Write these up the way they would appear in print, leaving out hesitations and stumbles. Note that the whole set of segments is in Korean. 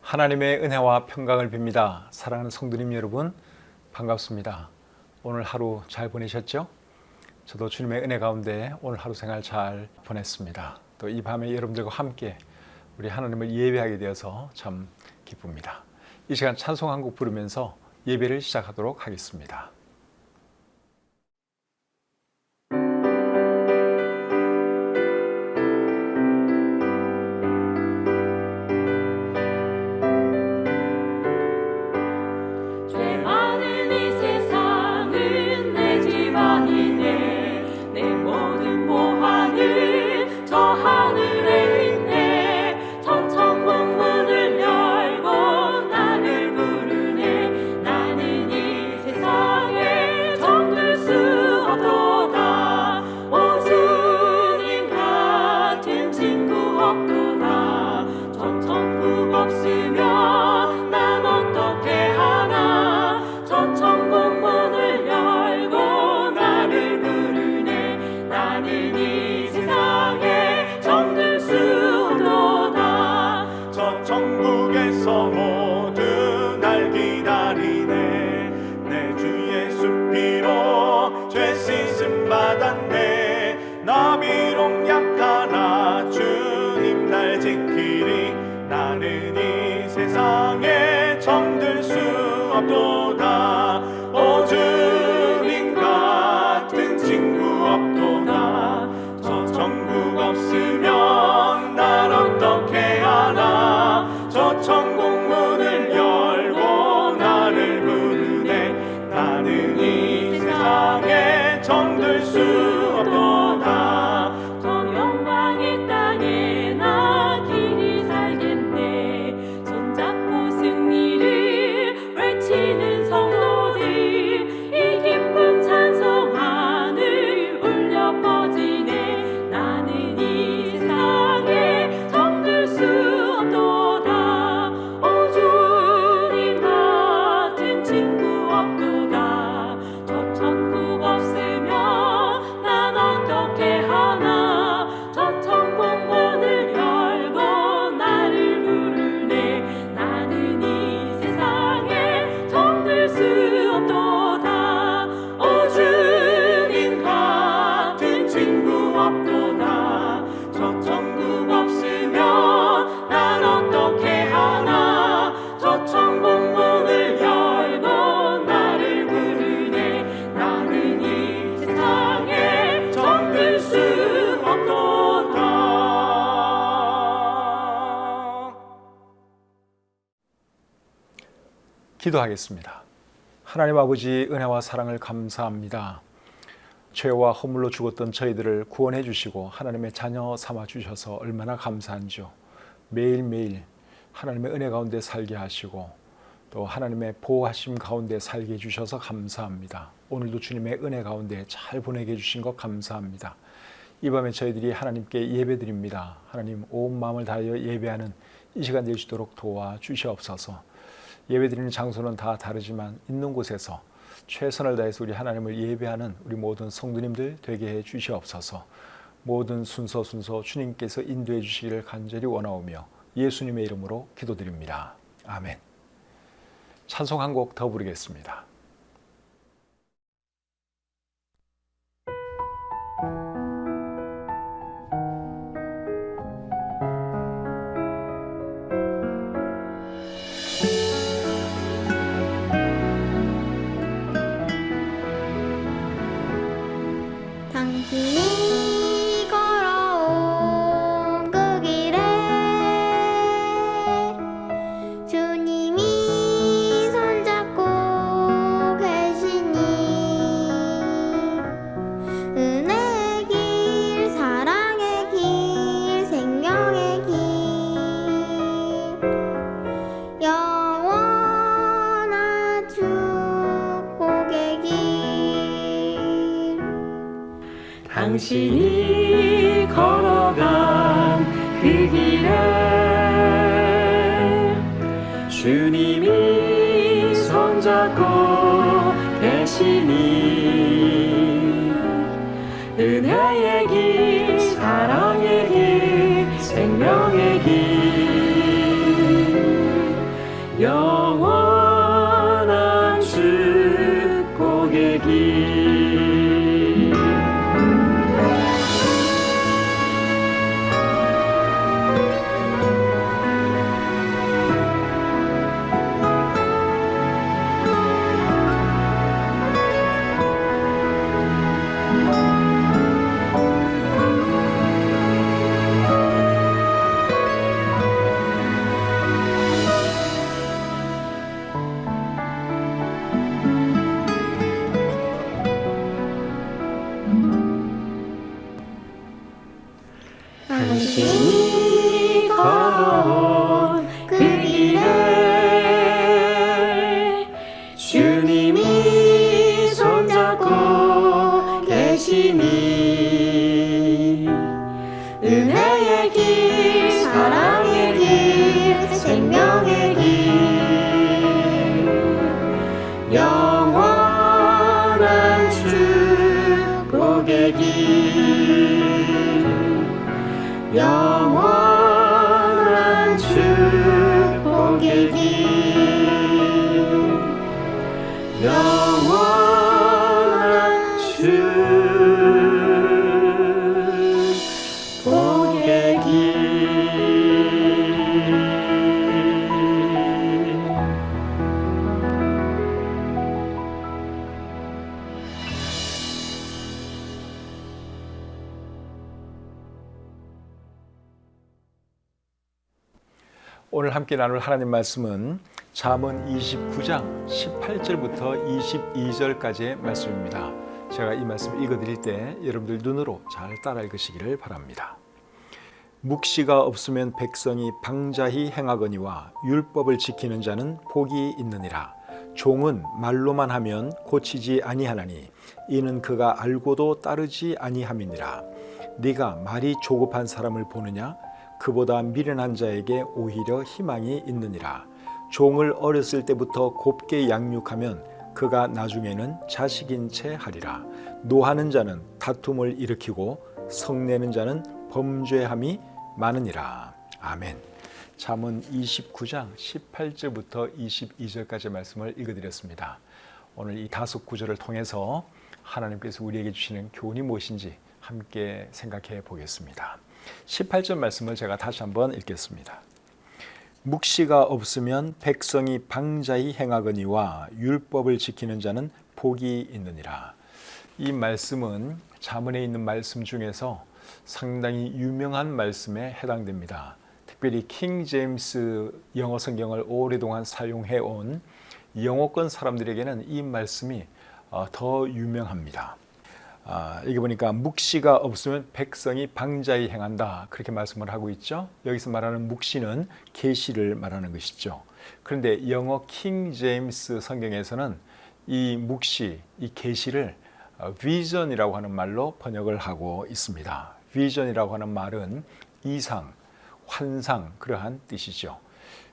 하나님의 은혜와 평강을 빕니다. 사랑하는 성도님 여러분, 반갑습니다. 오늘 하루 잘 보내셨죠? 저도 주님의 은혜 가운데 오늘 하루 생활 잘 보냈습니다. 또 이 밤에 여러분들과 함께 우리 하나님을 예배하게 되어서 참 기쁩니다. 이 시간 찬송 한 곡 부르면서 예배를 시작하도록 하겠습니다. 기도하겠습니다. 하나님 아버지, 은혜와 사랑을 감사합니다. 죄와 허물로 죽었던 저희들을 구원해 주시고 하나님의 자녀 삼아 주셔서 얼마나 감사한지요. 매일매일 하나님의 은혜 가운데 살게 하시고 또 하나님의 보호하심 가운데 살게 해주셔서 감사합니다. 오늘도 주님의 은혜 가운데 잘 보내게 해주신 것 감사합니다. 이 밤에 저희들이 하나님께 예배드립니다. 하나님, 온 마음을 다하여 예배하는 이 시간 될 수 있도록 도와주시옵소서. 예배드리는 장소는 다 다르지만 있는 곳에서 최선을 다해서 우리 하나님을 예배하는 우리 모든 성도님들 되게 해 주시옵소서. 모든 순서 주님께서 인도해 주시기를 간절히 원하오며 예수님의 이름으로 기도드립니다. 아멘. 찬송 한 곡 더 부르겠습니다. 당신이 걸어온 그 길에 주님이 손잡고 계시니 은혜의 길, 사랑의 길, 생명의 길, 영원한 축복의 길. 당신이 걸어간 그 길에 주님이 손잡고 계시니 은혜의 길, 사랑의 길, 생명의 길, 영원한 축복의 길. 당신이 걸어온 그 길에 주님이 손잡고 계시니 은혜의 길, 사랑의 길, 생명의 길, 영원한 축복의 길, 영원한 축복의 길, 영원한 축복의 길. 오늘 함께 나눌 하나님 말씀은 잠언 29장 18절부터 22절까지의 말씀입니다. 제가 이 말씀 읽어드릴 때 여러분들 눈으로 잘 따라 읽으시기를 바랍니다. 묵시가 없으면 백성이 방자히 행하거니와 율법을 지키는 자는 복이 있느니라. 종은 말로만 하면 고치지 아니하나니 이는 그가 알고도 따르지 아니함이니라. 네가 말이 조급한 사람을 보느냐? 그보다 미련한 자에게 오히려 희망이 있느니라. 종을 어렸을 때부터 곱게 양육하면 그가 나중에는 자식인 채 하리라. 노하는 자는 다툼을 일으키고 성내는 자는 범죄함이 많으니라. 아멘. 잠언 29장 18절부터 22절까지 말씀을 읽어드렸습니다. 오늘 이 다섯 구절을 통해서 하나님께서 우리에게 주시는 교훈이 무엇인지 함께 생각해 보겠습니다. 18절 말씀을 제가 다시 한번 읽겠습니다. 묵시가 없으면 백성이 방자히 행하거니와 율법을 지키는 자는 복이 있느니라. 이 말씀은 잠언에 있는 말씀 중에서 상당히 유명한 말씀에 해당됩니다. 특별히 킹 제임스 영어 성경을 오랫동안 사용해 온 영어권 사람들에게는 이 말씀이 더 유명합니다. 여기 보니까 묵시가 없으면 백성이 방자히 행한다, 그렇게 말씀을 하고 있죠. 여기서 말하는 묵시는 계시를 말하는 것이죠. 그런데 영어 킹 제임스 성경에서는 이 묵시, 이 계시를 비전이라고 하는 말로 번역을 하고 있습니다. 비전이라고 하는 말은 이상, 환상, 그러한 뜻이죠.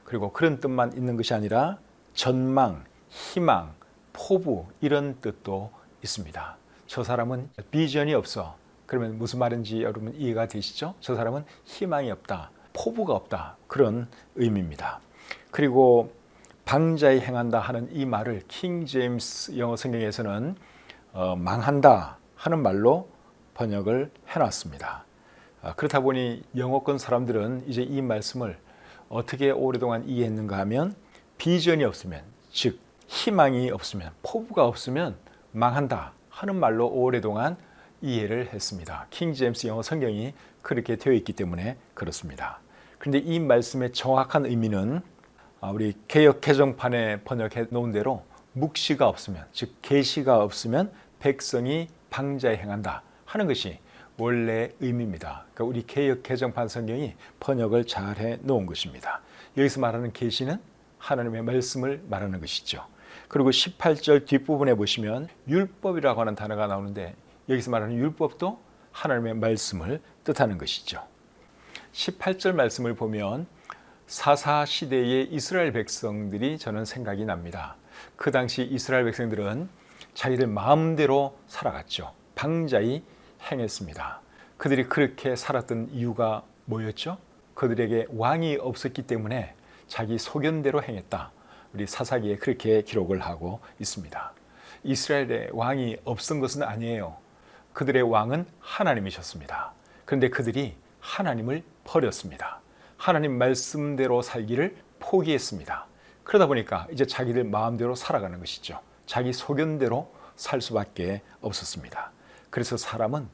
그리고 그런 뜻만 있는 것이 아니라 전망, 희망, 포부, 이런 뜻도 있습니다. 저 사람은 비전이 없어. 그러면 무슨 말인지 여러분 이해가 되시죠? 저 사람은 희망이 없다, 포부가 없다, 그런 의미입니다. 그리고 방자히 행한다 하는 이 말을 킹 제임스 영어 성경에서는 망한다 하는 말로 번역을 해놨습니다. 그렇다 보니 영어권 사람들은 이제 이 말씀을 어떻게 오랫동안 이해했는가 하면 비전이 없으면, 즉 희망이 없으면, 포부가 없으면 망한다 하는 말로 오랫동안 이해를 했습니다. 킹 제임스 영어 성경이 그렇게 되어 있기 때문에 그렇습니다. 그런데 이 말씀의 정확한 의미는 우리 개역 개정판에 번역해 놓은 대로 묵시가 없으면, 즉 계시가 없으면 백성이 방자히 행한다 하는 것이 원래 의미입니다. 그러니까 우리 개역 개정판 성경이 번역을 잘 해 놓은 것입니다. 여기서 말하는 계시는 하나님의 말씀을 말하는 것이죠. 그리고 18절 뒷부분에 보시면 율법이라고 하는 단어가 나오는데 여기서 말하는 율법도 하나님의 말씀을 뜻하는 것이죠. 18절 말씀을 보면 사사 시대의 이스라엘 백성들이 저는 생각이 납니다. 그 당시 이스라엘 백성들은 자기들 마음대로 살아갔죠. 방자히 행했습니다. 그들이 그렇게 살았던 이유가 뭐였죠? 그들에게 왕이 없었기 때문에 자기 소견대로 행했다. 우리 사사기에 그렇게 기록을 하고 있습니다. 이스라엘의 왕이 없던 것은 아니에요. 그들의 왕은 하나님이셨습니다. 그런데 그들이 하나님을 버렸습니다. 하나님 말씀대로 살기를 포기했습니다. 그러다 보니까 이제 자기들 마음대로 살아가는 것이죠. 자기 소견대로 살 수밖에 없었습니다. 그래서 사람은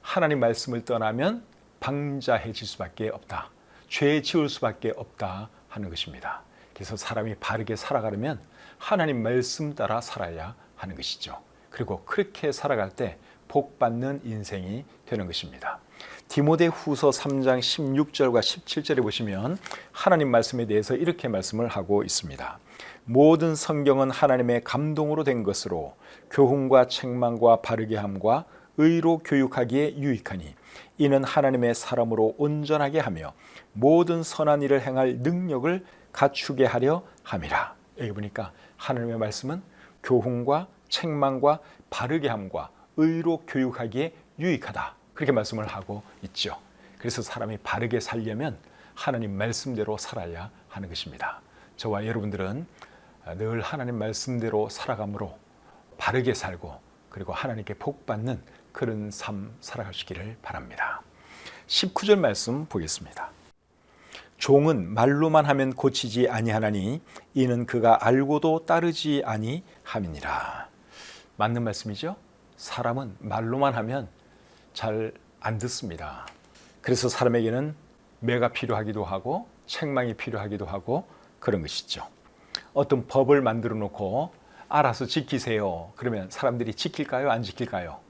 하나님 말씀을 떠나면 방자해질 수밖에 없다. 죄 지을 수밖에 없다 하는 것입니다. 그래서 사람이 바르게 살아가려면 하나님 말씀 따라 살아야 하는 것이죠. 그리고 그렇게 살아갈 때 복 받는 인생이 되는 것입니다. 디모데후서 3장 16절과 17절에 보시면 하나님 말씀에 대해서 이렇게 말씀을 하고 있습니다. 모든 성경은 하나님의 감동으로 된 것으로 교훈과 책망과 바르게 함과 의로 교육하기에 유익하니 이는 하나님의 사람으로 온전하게 하며 모든 선한 일을 행할 능력을 갖추게 하려 함이라. 여기 보니까 하나님의 말씀은 교훈과 책망과 바르게 함과 의로 교육하기에 유익하다. 그렇게 말씀을 하고 있죠. 그래서 사람이 바르게 살려면 하나님 말씀대로 살아야 하는 것입니다. 저와 여러분들은 늘 하나님 말씀대로 살아감으로 바르게 살고 그리고 하나님께 복 받는 그런 삶 살아가시기를 바랍니다. 19절 말씀 보겠습니다. 종은 말로만 하면 고치지 아니하나니 이는 그가 알고도 따르지 아니함이니라. 맞는 말씀이죠? 사람은 말로만 하면 잘 안 듣습니다. 그래서 사람에게는 매가 필요하기도 하고 책망이 필요하기도 하고 그런 것이죠. 어떤 법을 만들어 놓고 알아서 지키세요. 그러면 사람들이 지킬까요? 안 지킬까요?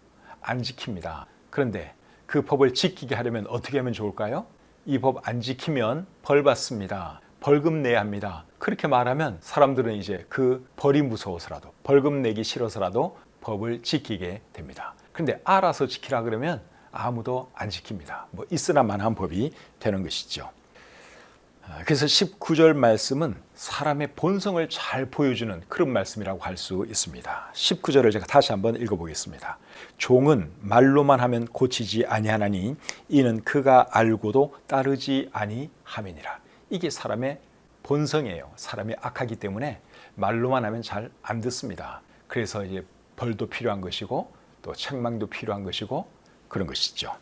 안 지킵니다. 그런데 그 법을 지키게 하려면 어떻게 하면 좋을까요? 이 법 안 지키면 벌 받습니다. 벌금 내야 합니다. 그렇게 말하면 사람들은 이제 그 벌이 무서워서라도 벌금 내기 싫어서라도 법을 지키게 됩니다. 그런데 알아서 지키라 그러면 아무도 안 지킵니다. 뭐 있으나마나한 법이 되는 것이죠. 그래서 19절 말씀은 사람의 본성을 잘 보여주는 그런 말씀이라고 할 수 있습니다. 19절을 제가 다시 한번 읽어보겠습니다. 종은 말로만 하면 고치지 아니하나니 이는 그가 알고도 따르지 아니함이니라. 이게 사람의 본성이에요. 사람이 악하기 때문에 말로만 하면 잘 안 듣습니다. 그래서 이제 벌도 필요한 것이고 또 책망도 필요한 것이고 그런 것이죠.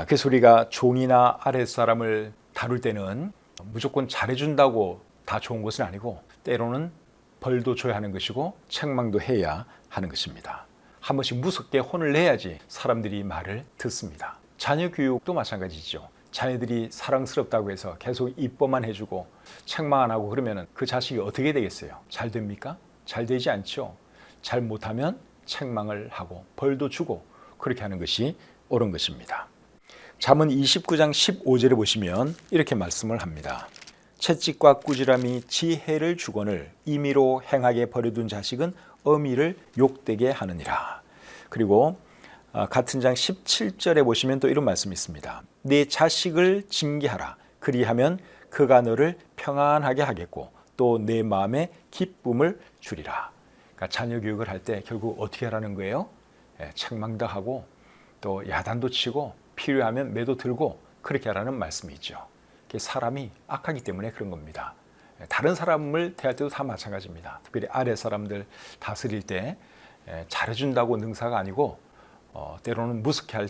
그래서 우리가 종이나 아랫사람을 다룰 때는 무조건 잘해준다고 다 좋은 것은 아니고 때로는 벌도 줘야 하는 것이고 책망도 해야 하는 것입니다. 한 번씩 무섭게 혼을 내야지 사람들이 말을 듣습니다. 자녀 교육도 마찬가지죠. 자녀들이 사랑스럽다고 해서 계속 이뻐만 해주고 책망 안 하고 그러면 그 자식이 어떻게 되겠어요? 잘 됩니까? 잘 되지 않죠. 잘 못하면 책망을 하고 벌도 주고 그렇게 하는 것이 옳은 것입니다. 잠언 29장 15절에 보시면 이렇게 말씀을 합니다. 채찍과 꾸지람이 지혜를 주거늘 임의로 행하게 버려둔 자식은 어미를 욕되게 하느니라. 그리고 같은 장 17절에 보시면 또 이런 말씀이 있습니다. 내 자식을 징계하라. 그리하면 그가 너를 평안하게 하겠고 또 내 마음에 기쁨을 주리라. 그러니까 자녀 교육을 할 때 결국 어떻게 하라는 거예요? 책망도 하고 또 야단도 치고 필요하면 매도 들고 그렇게 하라는 말씀이죠. 사람이 악하기 때문에 그런 겁니다. 다른 사람을 대할 때도 다 마찬가지입니다. 특별히 아래 사람들 다스릴 때 잘해준다고 능사가 아니고 때로는 무섭게 할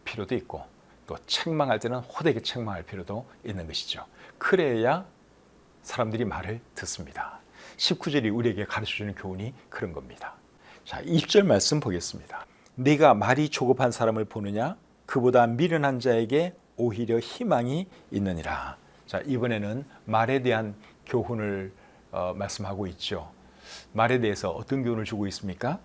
필요도 있고 또 책망할 때는 호되게 책망할 필요도 있는 것이죠. 그래야 사람들이 말을 듣습니다. 19절이 우리에게 가르쳐주는 교훈이 그런 겁니다. 자, 20절 말씀 보겠습니다. 네가 말이 조급한 사람을 보느냐? 그보다 미련한 자에게 오히려 희망이 있느니라. 자, 이번에는 말에 대한 교훈을 말씀하고 있죠. 말에 대해서 어떤 교훈을 주고 있습니까?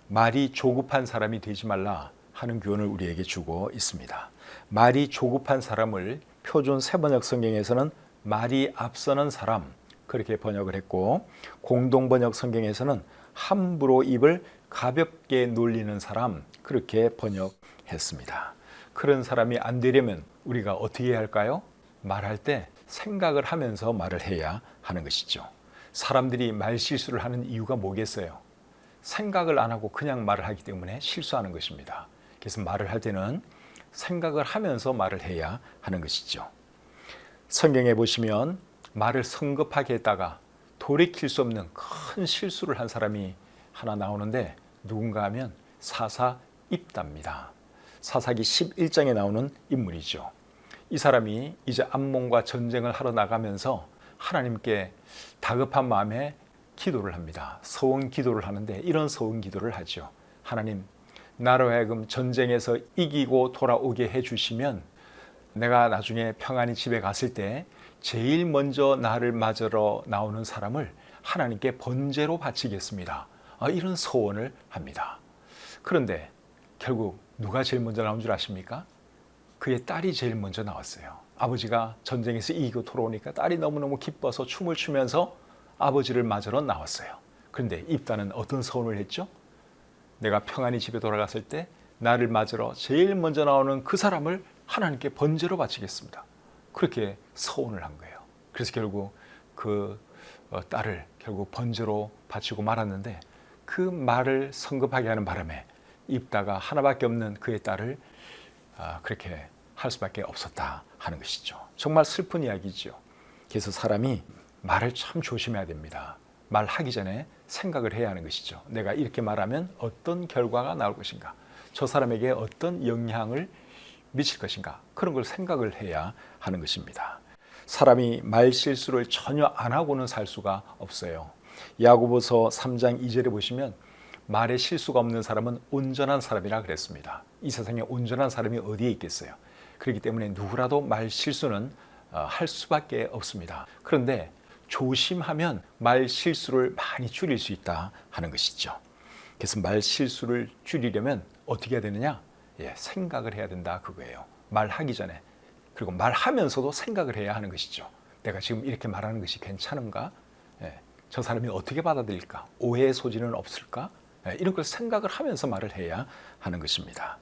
말이 조급한 사람이 되지 말라 하는 교훈을 우리에게 주고 있습니다. 말이 조급한 사람을 표준 세번역 성경에서는 말이 앞서는 사람 그렇게 번역을 했고 공동번역 성경에서는 함부로 입을 가볍게 놀리는 사람 그렇게 번역했습니다. 그런 사람이 안 되려면 우리가 어떻게 해야 할까요? 말할 때 생각을 하면서 말을 해야 하는 것이죠. 사람들이 말 실수를 하는 이유가 뭐겠어요? 생각을 안 하고 그냥 말을 하기 때문에 실수하는 것입니다. 그래서 말을 할 때는 생각을 하면서 말을 해야 하는 것이죠. 성경에 보시면 말을 성급하게 했다가 돌이킬 수 없는 큰 실수를 한 사람이 하나 나오는데 누군가 하면 사사 입다입니다. 사사기 11장에 나오는 인물이죠. 이 사람이 이제 암몬과 전쟁을 하러 나가면서 하나님께 다급한 마음에 기도를 합니다. 서원 기도를 하는데 이런 서원 기도를 하죠. 하나님, 나로 하여금 전쟁에서 이기고 돌아오게 해주시면 내가 나중에 평안히 집에 갔을 때 제일 먼저 나를 맞으러 나오는 사람을 하나님께 번제로 바치겠습니다. 이런 서원을 합니다. 그런데 결국 누가 제일 먼저 나온 줄 아십니까? 그의 딸이 제일 먼저 나왔어요. 아버지가 전쟁에서 이기고 돌아오니까 딸이 너무너무 기뻐서 춤을 추면서 아버지를 맞으러 나왔어요. 그런데 입다는 어떤 서원을 했죠? 내가 평안히 집에 돌아갔을 때 나를 맞으러 제일 먼저 나오는 그 사람을 하나님께 번제로 바치겠습니다. 그렇게 서원을 한 거예요. 그래서 결국 그 딸을 결국 번제로 바치고 말았는데 그 말을 성급하게 하는 바람에 입다가 하나밖에 없는 그의 딸을 그렇게 할 수밖에 없었다 하는 것이죠. 정말 슬픈 이야기죠. 그래서 사람이 말을 참 조심해야 됩니다. 말하기 전에 생각을 해야 하는 것이죠. 내가 이렇게 말하면 어떤 결과가 나올 것인가, 저 사람에게 어떤 영향을 미칠 것인가, 그런 걸 생각을 해야 하는 것입니다. 사람이 말 실수를 전혀 안 하고는 살 수가 없어요. 야고보서 3장 2절에 보시면 말에 실수가 없는 사람은 온전한 사람이라 그랬습니다. 이 세상에 온전한 사람이 어디에 있겠어요? 그렇기 때문에 누구라도 말 실수는 할 수밖에 없습니다. 그런데 조심하면 말 실수를 많이 줄일 수 있다 하는 것이죠. 그래서 말 실수를 줄이려면 어떻게 해야 되느냐? 생각을 해야 된다 그거예요. 말하기 전에, 그리고 말하면서도 생각을 해야 하는 것이죠. 내가 지금 이렇게 말하는 것이 괜찮은가? 저 사람이 어떻게 받아들일까? 오해의 소지는 없을까? 이런 걸 생각을 하면서 말을 해야 하는 것입니다.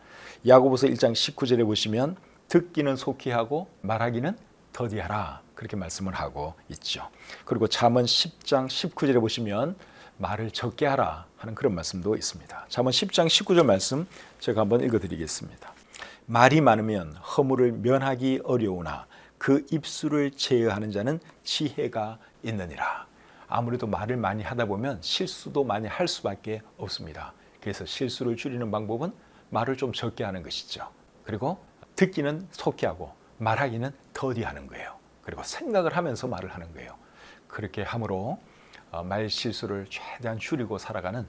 야고보서 1장 19절에 보시면 듣기는 속히 하고 말하기는 더디하라, 그렇게 말씀을 하고 있죠. 그리고 잠언 10장 19절에 보시면 말을 적게 하라 하는 그런 말씀도 있습니다. 잠언 10장 19절 말씀 제가 한번 읽어드리겠습니다. 말이 많으면 허물을 면하기 어려우나 그 입술을 제어하는 자는 지혜가 있느니라. 아무래도 말을 많이 하다 보면 실수도 많이 할 수밖에 없습니다. 그래서 실수를 줄이는 방법은 말을 좀 적게 하는 것이죠. 그리고 듣기는 속히 하고 말하기는 더디 하는 거예요. 그리고 생각을 하면서 말을 하는 거예요. 그렇게 함으로 말 실수를 최대한 줄이고 살아가는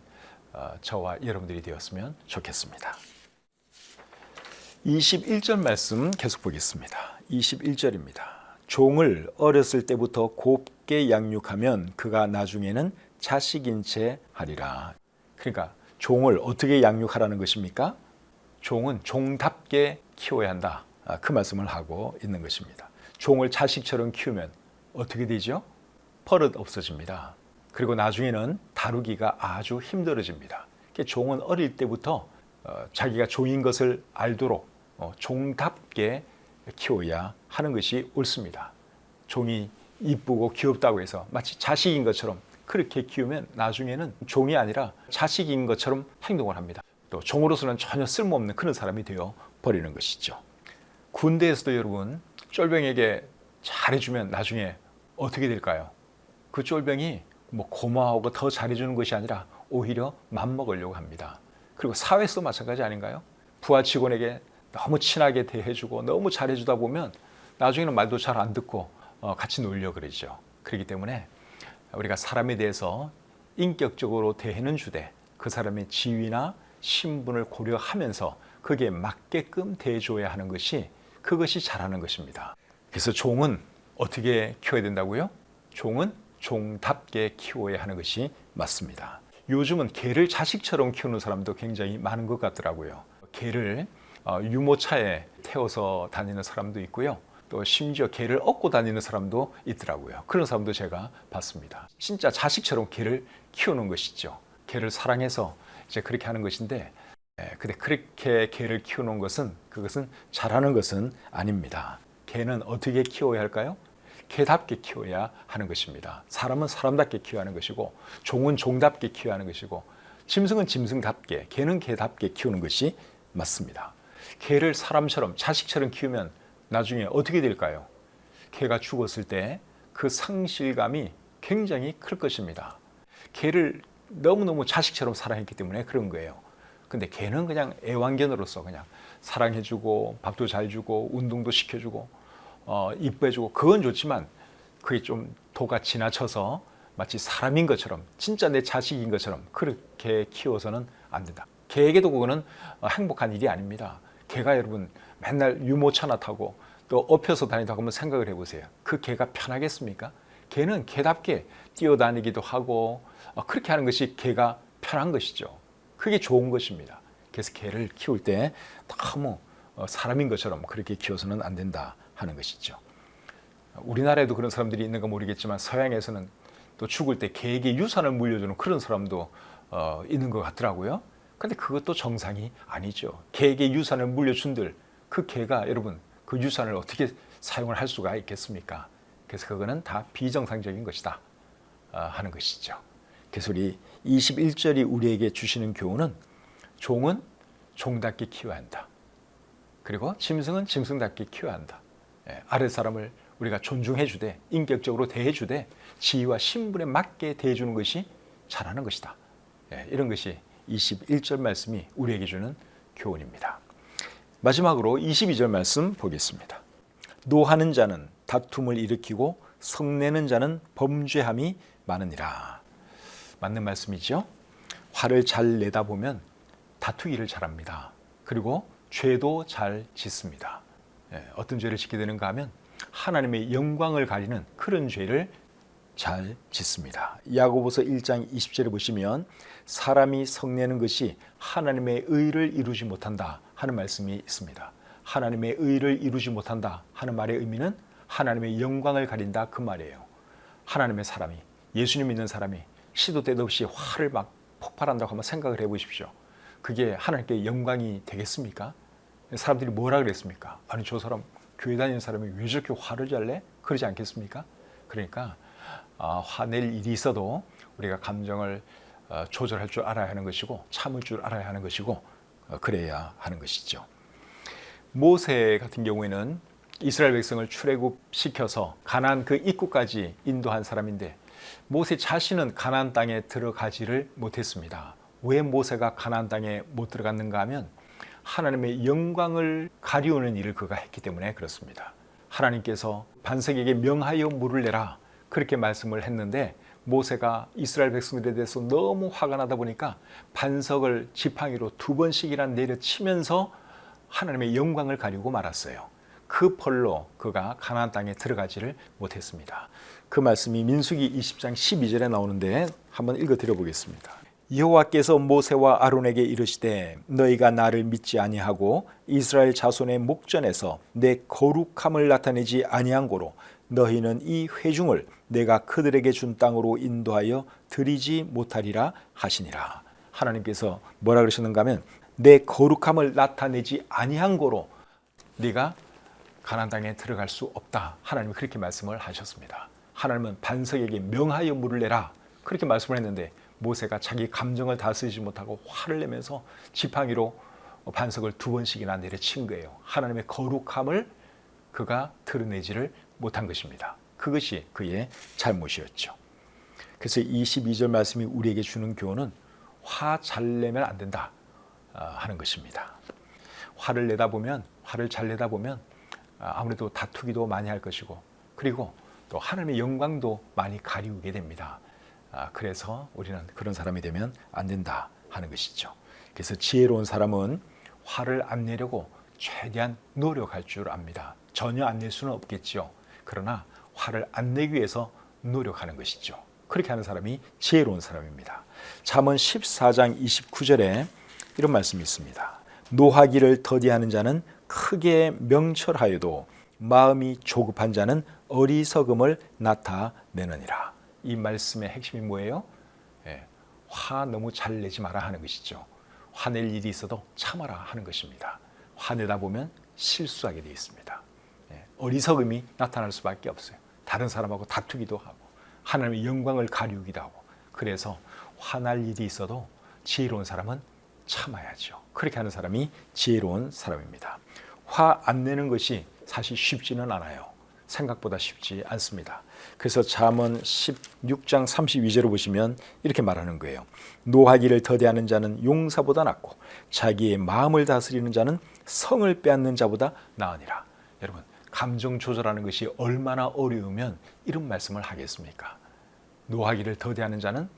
저와 여러분들이 되었으면 좋겠습니다. 21절 말씀 계속 보겠습니다. 21절입니다. 종을 어렸을 때부터 곱게 양육하면 그가 나중에는 자식인 채 하리라. 그러니까 종을 어떻게 양육하라는 것입니까? 종은 종답게 키워야 한다. 그 말씀을 하고 있는 것입니다. 종을 자식처럼 키우면 어떻게 되죠? 버릇 없어집니다. 그리고 나중에는 다루기가 아주 힘들어집니다. 종은 어릴 때부터 자기가 종인 것을 알도록 종답게 키워야 하는 것이 옳습니다. 종이 이쁘고 귀엽다고 해서 마치 자식인 것처럼 그렇게 키우면 나중에는 종이 아니라 자식인 것처럼 행동을 합니다. 또 종으로서는 전혀 쓸모없는 그런 사람이 되어 버리는 것이죠. 군대에서도 여러분 쫄병에게 잘해주면 나중에 어떻게 될까요? 그 쫄병이 고마워하고 더 잘해주는 것이 아니라 오히려 맘먹으려고 합니다. 그리고 사회에서도 마찬가지 아닌가요? 부하 직원에게 너무 친하게 대해주고 너무 잘해주다 보면 나중에는 말도 잘 안 듣고 같이 놀려고 그러죠. 그렇기 때문에 우리가 사람에 대해서 인격적으로 대해는 주되 그 사람의 지위나 신분을 고려하면서 거기에 맞게끔 대해줘야 하는 것이, 그것이 잘하는 것입니다. 그래서 종은 어떻게 키워야 된다고요? 종은 종답게 키워야 하는 것이 맞습니다. 요즘은 개를 자식처럼 키우는 사람도 굉장히 많은 것 같더라고요. 개를 유모차에 태워서 다니는 사람도 있고요. 또 심지어 개를 업고 다니는 사람도 있더라고요. 그런 사람도 제가 봤습니다. 진짜 자식처럼 개를 키우는 것이죠. 개를 사랑해서 이제 그렇게 하는 것인데, 근데 그렇게 개를 키우는 것은, 그것은 잘하는 것은 아닙니다. 개는 어떻게 키워야 할까요? 개답게 키워야 하는 것입니다. 사람은 사람답게 키워야 하는 것이고, 종은 종답게 키워야 하는 것이고, 짐승은 짐승답게, 개는 개답게 키우는 것이 맞습니다. 개를 사람처럼, 자식처럼 키우면 나중에 어떻게 될까요? 개가 죽었을 때 그 상실감이 굉장히 클 것입니다. 개를 너무너무 자식처럼 사랑했기 때문에 그런 거예요. 근데 개는 그냥 애완견으로서 그냥 사랑해주고 밥도 잘 주고 운동도 시켜주고 이뻐해주고 그건 좋지만 그게 좀 도가 지나쳐서 마치 사람인 것처럼 진짜 내 자식인 것처럼 그렇게 키워서는 안 된다. 개에게도 그거는 행복한 일이 아닙니다. 개가 여러분 맨날 유모차나 타고 또 업혀서 다니다고 한번 생각을 해보세요. 그 개가 편하겠습니까? 개는 개답게 뛰어다니기도 하고 그렇게 하는 것이 개가 편한 것이죠. 그게 좋은 것입니다. 그래서 개를 키울 때 너무 사람인 것처럼 그렇게 키워서는 안 된다 하는 것이죠. 우리나라에도 그런 사람들이 있는가 모르겠지만 서양에서는 또 죽을 때 개에게 유산을 물려주는 그런 사람도 있는 것 같더라고요. 근데 그것도 정상이 아니죠. 개에게 유산을 물려준들 그 개가 여러분 그 유산을 어떻게 사용을 할 수가 있겠습니까? 그래서 그거는 다 비정상적인 것이다 하는 것이죠. 그래서 우리 21절이 우리에게 주시는 교훈은 종은 종답게 키워야 한다. 그리고 짐승은 짐승답게 키워야 한다. 아랫 사람을 우리가 존중해 주되 인격적으로 대해 주되 지위와 신분에 맞게 대해 주는 것이 잘하는 것이다. 이런 것이 21절 말씀이 우리에게 주는 교훈입니다. 마지막으로 22절 말씀 보겠습니다. 노하는 자는 다툼을 일으키고 성내는 자는 범죄함이 많으니라. 맞는 말씀이죠. 화를 잘 내다 보면 다투기를 잘합니다. 그리고 죄도 잘 짓습니다. 어떤 죄를 짓게 되는가 하면 하나님의 영광을 가리는 그런 죄를 잘 짓습니다. 야고보서 1장 20절에 보시면 사람이 성내는 것이 하나님의 의를 이루지 못한다 하는 말씀이 있습니다. 하나님의 의를 이루지 못한다 하는 말의 의미는 하나님의 영광을 가린다 그 말이에요. 하나님의 사람이 예수님 믿는 사람이 시도 때도 없이 화를 막 폭발한다고 한번 생각을 해보십시오. 그게 하나님께 영광이 되겠습니까? 사람들이 뭐라 그랬습니까? 아니 저 사람 교회 다니는 사람이 왜 저렇게 화를 잘 내? 그러지 않겠습니까? 그러니까 화낼 일이 있어도 우리가 감정을 조절할 줄 알아야 하는 것이고 참을 줄 알아야 하는 것이고 그래야 하는 것이죠. 모세 같은 경우에는 이스라엘 백성을 출애굽시켜서 가나안 그 입구까지 인도한 사람인데 모세 자신은 가나안 땅에 들어가지를 못했습니다. 왜 모세가 가나안 땅에 못 들어갔는가 하면 하나님의 영광을 가리우는 일을 그가 했기 때문에 그렇습니다. 하나님께서 반석에게 명하여 물을 내라 그렇게 말씀을 했는데 모세가 이스라엘 백성들에 대해서 너무 화가 나다 보니까 반석을 지팡이로 2번씩이나 내려치면서 하나님의 영광을 가리우고 말았어요. 그 펄로 그가 가나안 땅에 들어가지를 못했습니다. 그 말씀이 민수기 20장 12절에 나오는데 한번 읽어드려 보겠습니다. 여호와께서 모세와 아론에게 이르시되 너희가 나를 믿지 아니하고 이스라엘 자손의 목전에서 내 거룩함을 나타내지 아니한 고로 너희는 이 회중을 내가 그들에게 준 땅으로 인도하여 드리지 못하리라 하시니라. 하나님께서 뭐라 그러셨는가 하면 내 거룩함을 나타내지 아니한 고로 네가 가나안 땅에 들어갈 수 없다. 하나님이 그렇게 말씀을 하셨습니다. 하나님은 반석에게 명하여 물을 내라 그렇게 말씀을 했는데 모세가 자기 감정을 다스리지 못하고 화를 내면서 지팡이로 반석을 2번씩이나 내려친 거예요. 하나님의 거룩함을 그가 드러내지를 못한 것입니다. 그것이 그의 잘못이었죠. 그래서 22절 말씀이 우리에게 주는 교훈은 화 잘 내면 안 된다 하는 것입니다. 화를 잘 내다 보면 아무래도 다투기도 많이 할 것이고 그리고 또 하나님의 영광도 많이 가리우게 됩니다. 그래서 우리는 그런 사람이 되면 안 된다 하는 것이죠. 그래서 지혜로운 사람은 화를 안 내려고 최대한 노력할 줄 압니다. 전혀 안 낼 수는 없겠죠. 그러나 화를 안 내기 위해서 노력하는 것이죠. 그렇게 하는 사람이 지혜로운 사람입니다. 잠언 14장 29절에 이런 말씀이 있습니다. 노하기를 더디하는 자는 크게 명철하여도 마음이 조급한 자는 어리석음을 나타내느니라. 이 말씀의 핵심이 뭐예요? 화 너무 잘 내지 마라 하는 것이죠. 화낼 일이 있어도 참아라 하는 것입니다. 화내다 보면 실수하게 되어 있습니다. 어리석음이 나타날 수밖에 없어요. 다른 사람하고 다투기도 하고 하나님의 영광을 가리우기도 하고 그래서 화날 일이 있어도 지혜로운 사람은 참아야죠. 그렇게 하는 사람이 지혜로운 사람입니다. 화 안 내는 것이 사실 쉽지는 않아요. 생각보다 쉽지 않습니다. 그래서 잠언 16장 32절을 보시면 이렇게 말하는 거예요. 노하기를 더디하는 자는 용사보다 낫고 자기의 마음을 다스리는 자는 성을 빼앗는 자보다 나으니라. 여러분, 감정 조절하는 것이 얼마나 어려우면 이런 말씀을 하겠습니까? 노하기를 더디하는 자는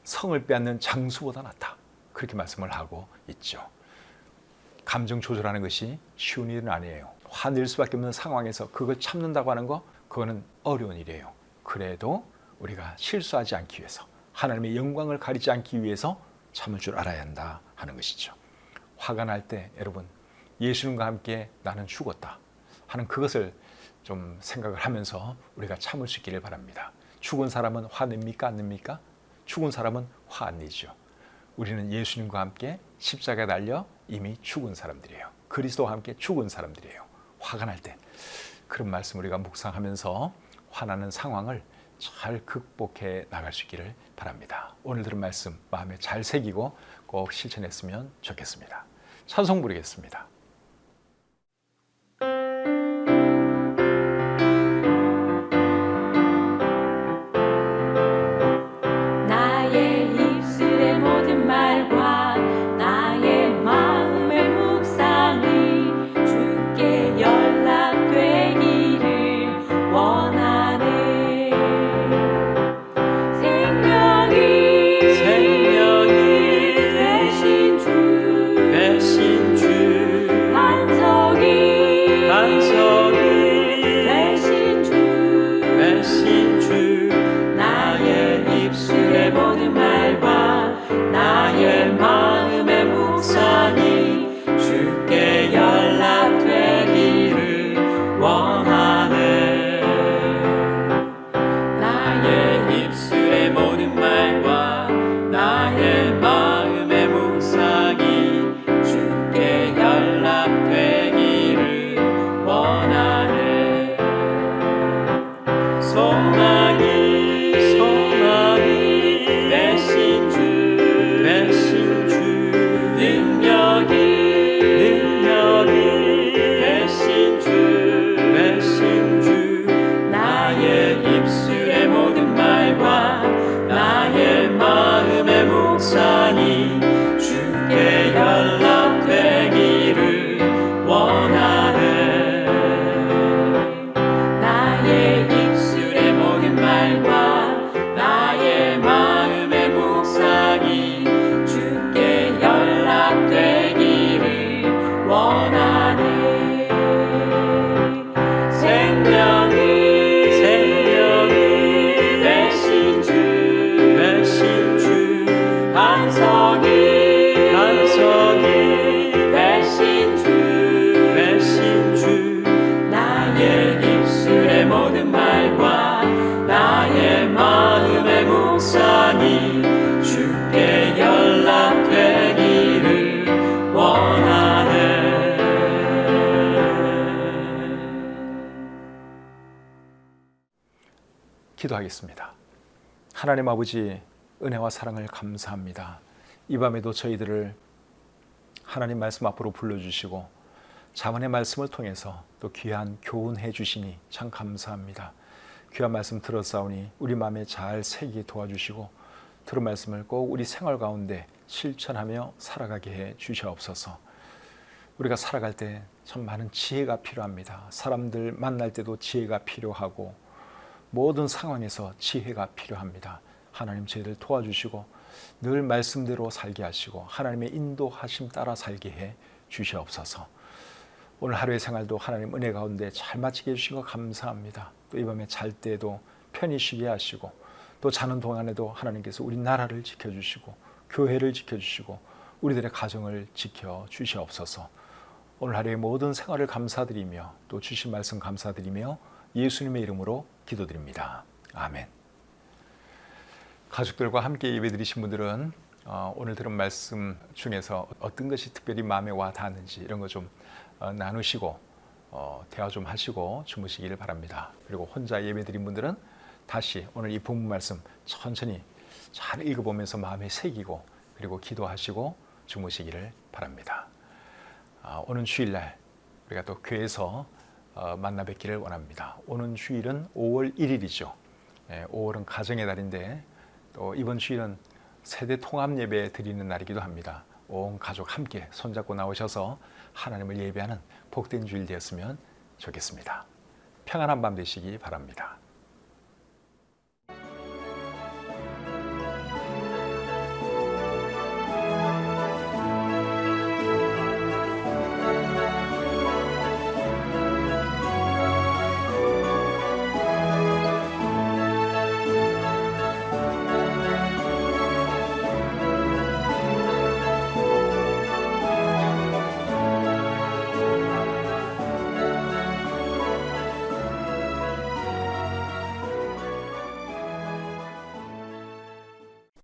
성을 빼앗는 장수보다 낫다. 그렇게 말씀을 하고 있죠. 감정 조절하는 것이 쉬운 일은 아니에요. 화낼 수밖에 없는 상황에서 그걸 참는다고 하는 거, 그거는 어려운 일이에요. 그래도 우리가 실수하지 않기 위해서, 하나님의 영광을 가리지 않기 위해서 참을 줄 알아야 한다 하는 것이죠. 화가 날 때 여러분, 예수님과 함께 나는 죽었다 하는 그것을 좀 생각을 하면서 우리가 참을 수 있기를 바랍니다. 죽은 사람은 화냅니까? 안 냅니까? 죽은 사람은 화 안 내죠. 우리는 예수님과 함께 십자가에 달려 이미 죽은 사람들이에요. 그리스도와 함께 죽은 사람들이에요. 화가 날 때 그런 말씀 우리가 묵상하면서 화나는 상황을 잘 극복해 나갈 수 있기를 바랍니다. 오늘 들은 말씀 마음에 잘 새기고 꼭 실천했으면 좋겠습니다. 찬송 부르겠습니다. 나의 입술의 모든 말과 나의 마음의 묵상이 주께 연락되기를 원하네. 생명이 되신 주 반석이 되신 주 나의 입술의 모든 말과 나의 마음의 묵상이 주께 연락되기를 원하네. 나의 입술의 모든 말과 나의 마음의 묵상이 주께 연락되기를 원하네. 소망이 되신 주 능력이 되신 주 나의 입술의 모든 말과 나의 마음의 묵상이 주께 연락되기를 원하네. 나의 입술의 모든 말과 나의 마음의 묵상이 주께 연락되기를 원하네. 생명이 되신 주 반석이 되신 주 나의 입술의 모든 말과 나의 마음의 묵상이 주께 연락되기를 원하네. 기도하겠습니다. 하나님 아버지, 은혜와 사랑을 감사합니다. 이 밤에도 저희들을 하나님 말씀 앞으로 불러주시고 자문의 말씀을 통해서 또 귀한 교훈해 주시니 참 감사합니다. 귀한 말씀 들었사오니 우리 마음에 잘 새기게 도와주시고 들은 말씀을 꼭 우리 생활 가운데 실천하며 살아가게 해 주시옵소서. 우리가 살아갈 때 참 많은 지혜가 필요합니다. 사람들 만날 때도 지혜가 필요하고 모든 상황에서 지혜가 필요합니다. 하나님 저희를 도와주시고 늘 말씀대로 살게 하시고 하나님의 인도하심 따라 살게 해 주시옵소서. 오늘 하루의 생활도 하나님 은혜 가운데 잘 마치게 해주신 거 감사합니다. 또 이 밤에 잘 때도 편히 쉬게 하시고 또 자는 동안에도 하나님께서 우리 나라를 지켜주시고 교회를 지켜주시고 우리들의 가정을 지켜주시옵소서. 오늘 하루의 모든 생활을 감사드리며 또 주신 말씀 감사드리며 예수님의 이름으로 기도드립니다. 아멘. 가족들과 함께 예배드리신 분들은 오늘 들은 말씀 중에서 어떤 것이 특별히 마음에 와 닿았는지 이런 거 좀 나누시고 대화 좀 하시고 주무시기를 바랍니다. 그리고 혼자 예배드린 분들은 다시 오늘 이 본문 말씀 천천히 잘 읽어보면서 마음에 새기고 그리고 기도하시고 주무시기를 바랍니다. 오늘 주일날 우리가 또 교회에서 만나 뵙기를 원합니다. 오는 주일은 5월 1일이죠. 5월은 가정의 달인데 또 이번 주일은 세대 통합 예배 드리는 날이기도 합니다. 온 가족 함께 손잡고 나오셔서 하나님을 예배하는 복된 주일 되었으면 좋겠습니다. 평안한 밤 되시기 바랍니다.